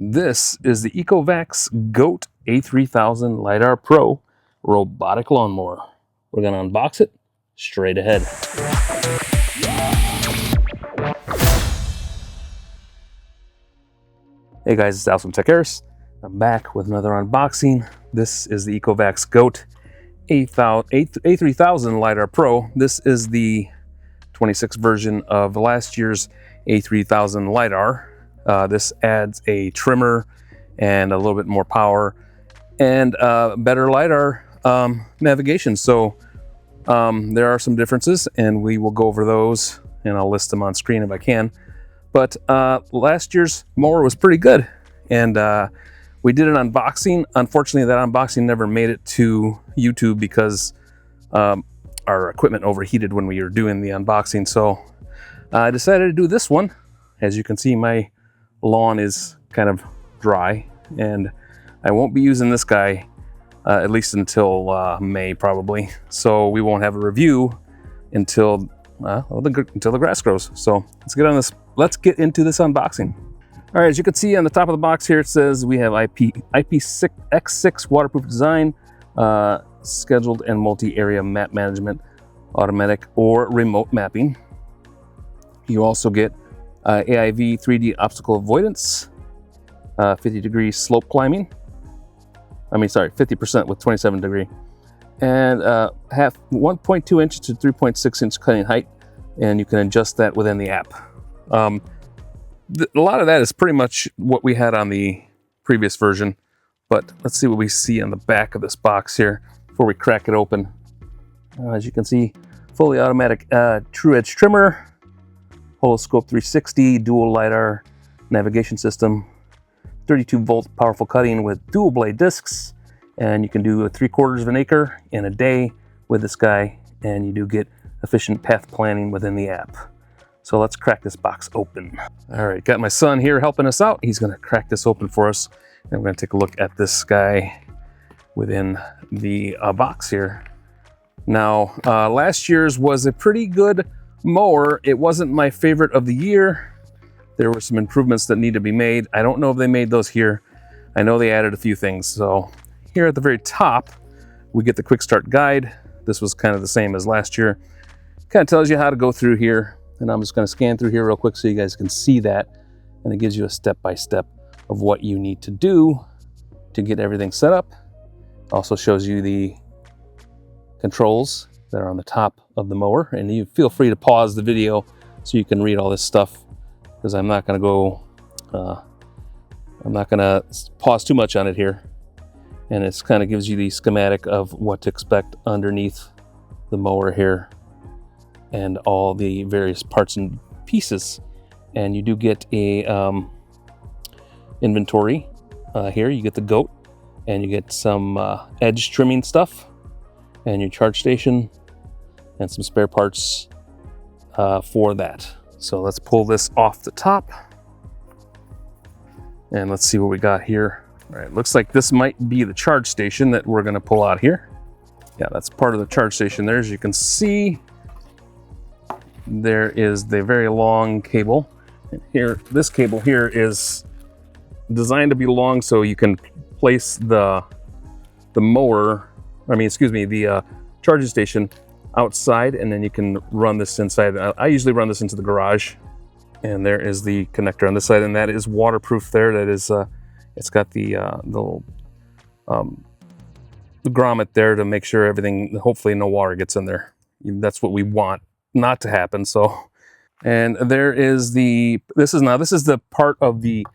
This is the ECOVACS GOAT A3000 LiDAR Pro robotic lawnmower. We're going to unbox it straight ahead. Hey guys, it's Al from Techaeris. I'm back with another unboxing. This is the ECOVACS GOAT A3000 LiDAR Pro. This is the 26 version of last year's A3000 LiDAR. This adds a trimmer and a little bit more power and better LiDAR navigation. So there are some differences, and we will go over those, and I'll list them on screen if I can. But last year's mower was pretty good, and we did an unboxing. Unfortunately, that unboxing never made it to YouTube because our equipment overheated when we were doing the unboxing. So I decided to do this one. As you can see, my lawn is kind of dry, and I won't be using this guy at least until May probably. So we won't have a review until the grass grows. So let's get into this unboxing. All right, as you can see on the top of the box here, it says we have IPX6 waterproof design, scheduled and multi-area map management, automatic or remote mapping. You also get AIV 3D obstacle avoidance, 50-degree slope climbing. 50% with 27-degree, and 1.2 inch to 3.6 inch cutting height, and you can adjust that within the app. A lot of that is pretty much what we had on the previous version, but let's see what we see on the back of this box here before we crack it open. As you can see, fully automatic true edge trimmer, Holoscope 360 dual LiDAR navigation system, 32-volt powerful cutting with dual blade discs, and you can do 3/4 of an acre in a day with this guy, and you do get efficient path planning within the app. So let's crack this box open. All right, got my son here helping us out. He's gonna crack this open for us, and we're gonna take a look at this guy within the box here. Now, last year's was a pretty good mower. It wasn't my favorite of the year. There were some improvements that need to be made. I don't know if they made those here. I know they added a few things. So here at the very top, we get the quick start guide. This was kind of the same as last year. Kind of tells you how to go through here. And I'm just going to scan through here real quick so you guys can see that. And it gives you a step-by-step of what you need to do to get everything set up. Also shows you the controls that are on the top of the mower. And you feel free to pause the video so you can read all this stuff, because I'm not going to pause too much on it here. And it kind of gives you the schematic of what to expect underneath the mower here and all the various parts and pieces. And you do get a inventory here. You get the GOAT, and you get some edge trimming stuff, and your charge station, and some spare parts for that. So let's pull this off the top, and let's see what we got here. All right, looks like this might be the charge station that we're gonna pull out here. Yeah, that's part of the charge station there. As you can see, there is the very long cable. And here, this cable here is designed to be long so you can place the charging station outside, and then you can run this inside. I usually run this into the garage, and there is the connector on this side, and that is waterproof there. That is it's got the little grommet there to make sure everything, hopefully no water gets in there. That's what we want not to happen. So, and there is this is the part of the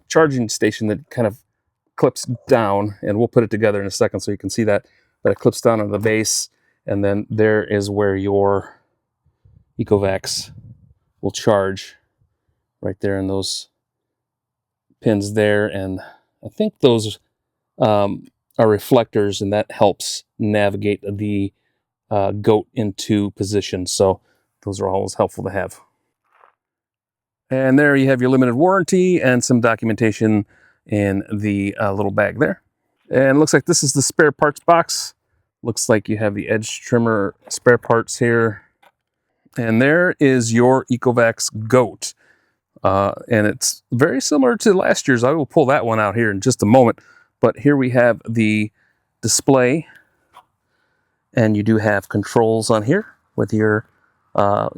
charging station that kind of clips down, and we'll put it together in a second so you can see that, but it clips down on the base. And then there is where your ECOVACS will charge, right there in those pins there. And I think those are reflectors, and that helps navigate the GOAT into position. So those are always helpful to have. And there you have your limited warranty and some documentation in the little bag there. And it looks like this is the spare parts box. Looks like you have the edge trimmer spare parts here. And there is your ECOVACS GOAT And it's very similar to last year's. I will pull that one out here in just a moment. But here we have the display, and you do have controls on here with your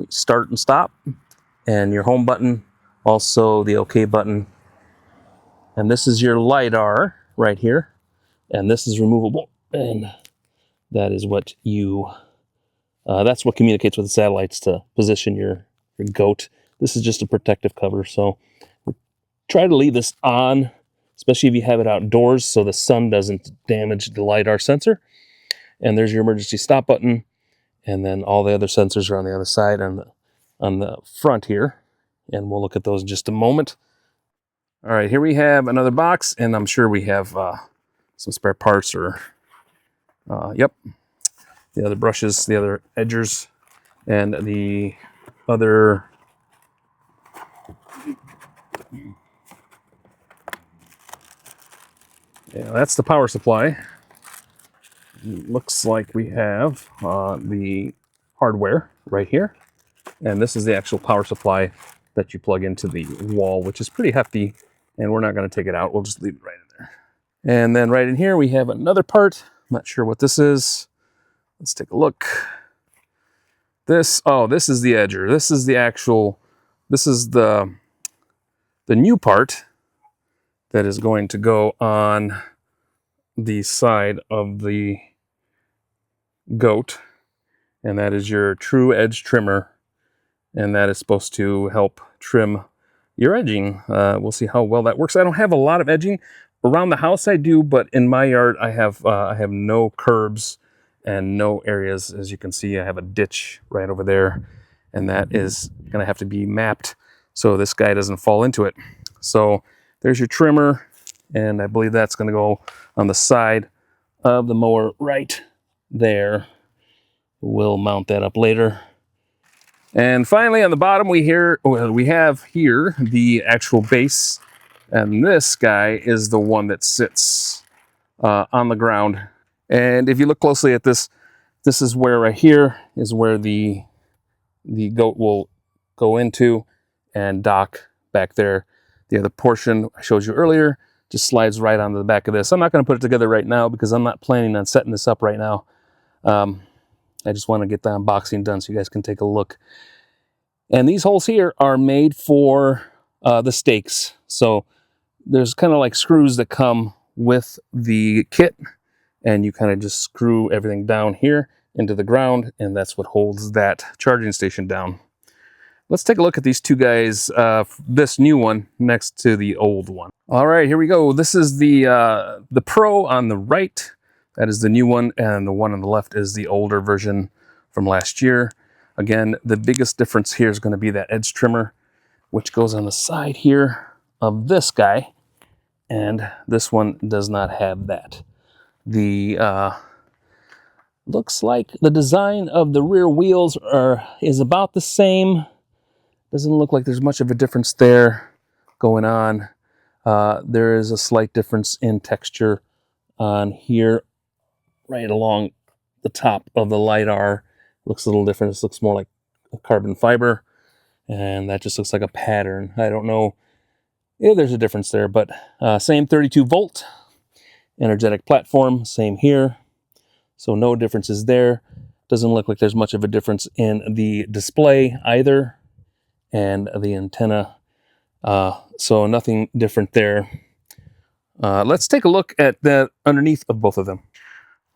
start and stop and your home button, also the OK button. And this is your LiDAR right here, and this is removable, and that is what you that's what communicates with the satellites to position your goat. This is just a protective cover, so try to leave this on, especially if you have it outdoors, so the sun doesn't damage the LiDAR sensor. And there's your emergency stop button, and then all the other sensors are on the other side on the front here, and we'll look at those in just a moment. All right, here we have another box, and I'm sure we have some spare parts or, yep, the other brushes, the other edgers, and the other, yeah, that's the power supply. Looks like we have the hardware right here, and this is the actual power supply that you plug into the wall, which is pretty hefty, and we're not going to take it out. We'll just leave it right in there. And then right in here we have another part. I'm not sure what this is. Let's take a look. This is the edger. This is the actual, this is the new part that is going to go on the side of the goat, and that is your true edge trimmer, and that is supposed to help trim your edging. We'll see how well that works. I don't have a lot of edging around the house. I do, but in my yard I have no curbs and no areas. As you can see, I have a ditch right over there, and that is gonna have to be mapped so this guy doesn't fall into it. So there's your trimmer, and I believe that's gonna go on the side of the mower right there. We'll mount that up later. And finally, on the bottom, we have here the actual base, and this guy is the one that sits on the ground. And if you look closely at this, this is where right here is where the goat will go into and dock back there. The other portion I showed you earlier just slides right onto the back of this. I'm not going to put it together right now because I'm not planning on setting this up right now. I just want to get the unboxing done so you guys can take a look. And these holes here are made for the stakes. So there's kind of like screws that come with the kit, and you kind of just screw everything down here into the ground, and that's what holds that charging station down. Let's take a look at these two guys, this new one next to the old one. All right, here we go. This is the Pro on the right. That is the new one, and the one on the left is the older version from last year. Again, the biggest difference here is going to be that edge trimmer, which goes on the side here of this guy, and this one does not have that. The looks like the design of the rear wheels is about the same. Doesn't look like there's much of a difference there going on. There is a slight difference in texture on here, right along the top of the LiDAR. Looks a little different. This looks more like a carbon fiber, and that just looks like a pattern. I don't know if there's a difference there, but same 32-volt energetic platform, same here. So no differences there. Doesn't look like there's much of a difference in the display either, and the antenna. So nothing different there. Let's take a look at the underneath of both of them.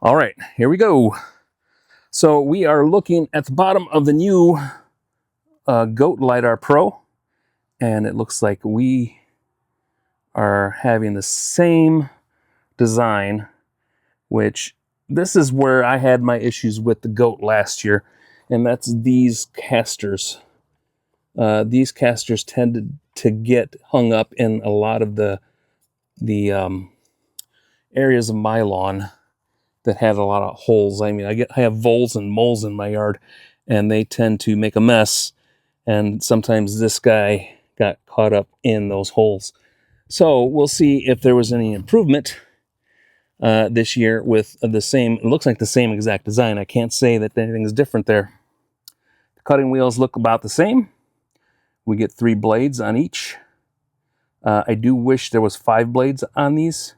All right, here we go. So we are looking at the bottom of the new Goat LiDAR Pro, and it looks like we are having the same design, which this is where I had my issues with the Goat last year, and that's these casters. These casters tended to get hung up in a lot of the areas of my lawn that had a lot of holes. I mean, I have voles and moles in my yard, and they tend to make a mess, and sometimes this guy got caught up in those holes. So we'll see if there was any improvement this year with the same, it looks like the same exact design. I can't say that anything is different there. The cutting wheels look about the same, we get 3 blades on each. I do wish there was 5 blades on these,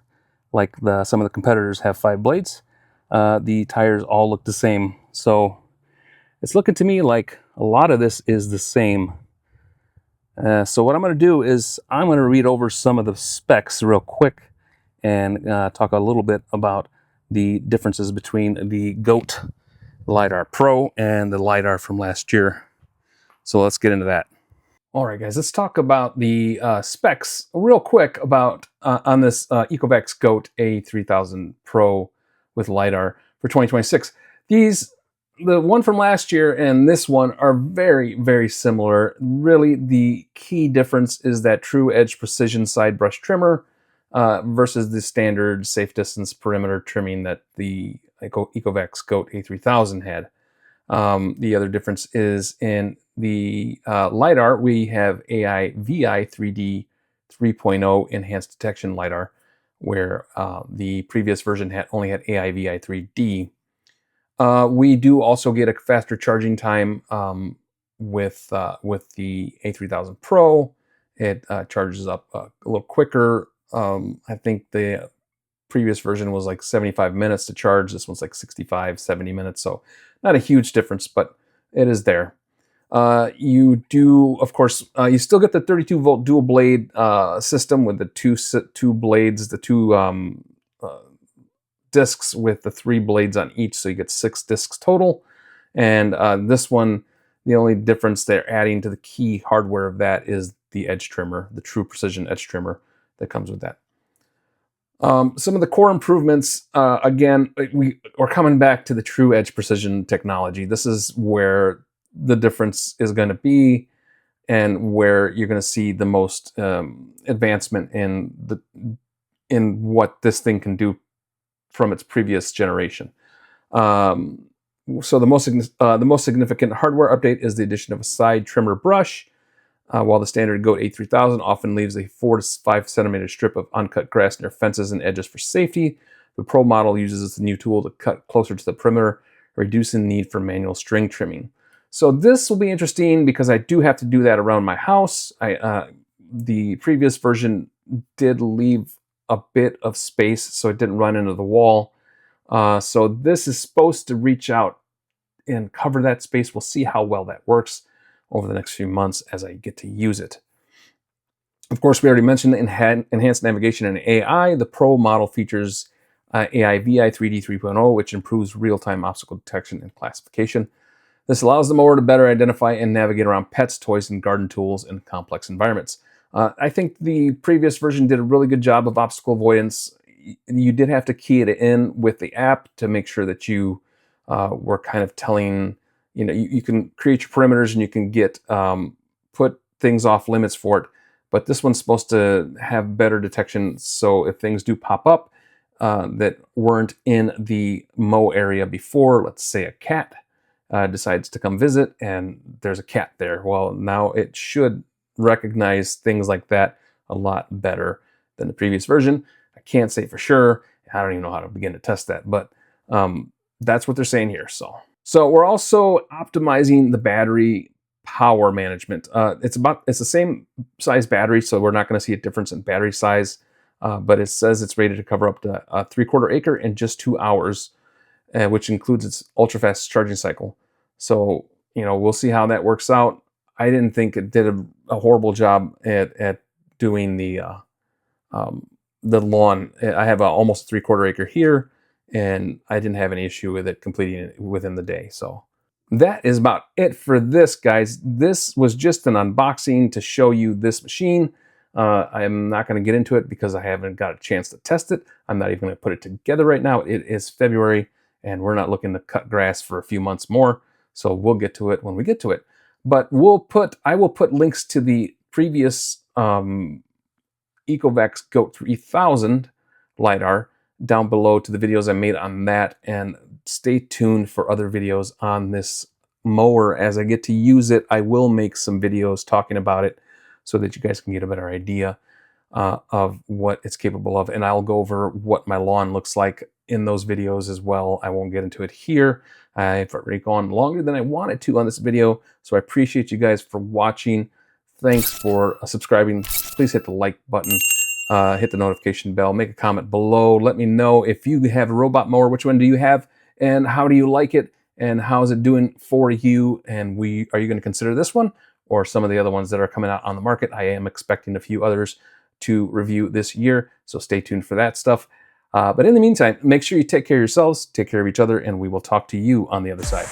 like some of the competitors have 5 blades. The tires all look the same, so it's looking to me like a lot of this is the same. So what I'm going to do is I'm going to read over some of the specs real quick and talk a little bit about the differences between the GOAT LiDAR Pro and the LiDAR from last year. So let's get into that. All right, guys, let's talk about the specs real quick about on this ECOVACS GOAT A3000 Pro with LiDAR for 2026. The one from last year and this one are very, very similar. Really, the key difference is that true edge precision side brush trimmer versus the standard safe distance perimeter trimming that the ECOVACS GOAT A3000 had. The other difference is in the LiDAR, we have AI VI 3D 3.0 enhanced detection LiDAR, where the previous version only had AI VI 3D. We do also get a faster charging time with the A3000 Pro. It charges up a little quicker. I think the previous version was like 75 minutes to charge. This one's like 65, 70 minutes. So not a huge difference, but it is there. You do, of course, you still get the 32 volt dual blade system with the two blades, the two discs with the 3 blades on each. So you get 6 discs total. And this one, the only difference they're adding to the key hardware of that is the edge trimmer, the true precision edge trimmer that comes with that. Some of the core improvements, again, we're coming back to the true edge precision technology. This is where the difference is going to be and where you're going to see the most advancement in what this thing can do from its previous generation. So the most significant hardware update is the addition of a side trimmer brush. While the standard GOAT A3000 often leaves a 4 to 5 centimeter strip of uncut grass near fences and edges for safety, the Pro model uses this new tool to cut closer to the perimeter, reducing the need for manual string trimming. So this will be interesting because I do have to do that around my house. The previous version did leave a bit of space, so it didn't run into the wall. So this is supposed to reach out and cover that space. We'll see how well that works over the next few months as I get to use it. Of course, we already mentioned enhanced navigation and AI. The Pro model features AI VI 3D 3.0, which improves real-time obstacle detection and classification. This allows the mower to better identify and navigate around pets, toys, and garden tools in complex environments. I think the previous version did a really good job of obstacle avoidance. You did have to key it in with the app to make sure that you were kind of telling, you can create your perimeters and you can get put things off limits for it. But this one's supposed to have better detection. So if things do pop up that weren't in the mow area before, let's say a cat decides to come visit and there's a cat there. Well, now it should recognize things like that a lot better than the previous version. I can't say for sure. I don't even know how to begin to test that, but that's what they're saying here. So we're also optimizing the battery power management. It's the same size battery, so we're not going to see a difference in battery size, but it says it's rated to cover up to a 3/4 acre in just 2 hours, which includes its ultra-fast charging cycle. So, we'll see how that works out. I didn't think it did a horrible job at doing the lawn. I have almost a 3/4 acre here, and I didn't have any issue with it completing it within the day. So that is about it for this, guys. This was just an unboxing to show you this machine. I'm not going to get into it because I haven't got a chance to test it. I'm not even going to put it together right now. It is February, and we're not looking to cut grass for a few months more. So we'll get to it when we get to it. But I will put links to the previous ECOVACS GOAT 3000 LiDAR down below to the videos I made on that, and stay tuned for other videos on this mower. As I get to use it, I will make some videos talking about it so that you guys can get a better idea of what it's capable of, and I'll go over what my lawn looks like in those videos as well. I won't get into it here. I've already gone longer than I wanted to on this video, so I appreciate you guys for watching. Thanks for subscribing. Please hit the like button, hit the notification bell, make a comment below. Let me know if you have a robot mower, which one do you have, and how do you like it, and how is it doing for you? And are you going to consider this one or some of the other ones that are coming out on the market? I am expecting a few others to review this year, so stay tuned for that stuff. But in the meantime, make sure you take care of yourselves, take care of each other, and we will talk to you on the other side.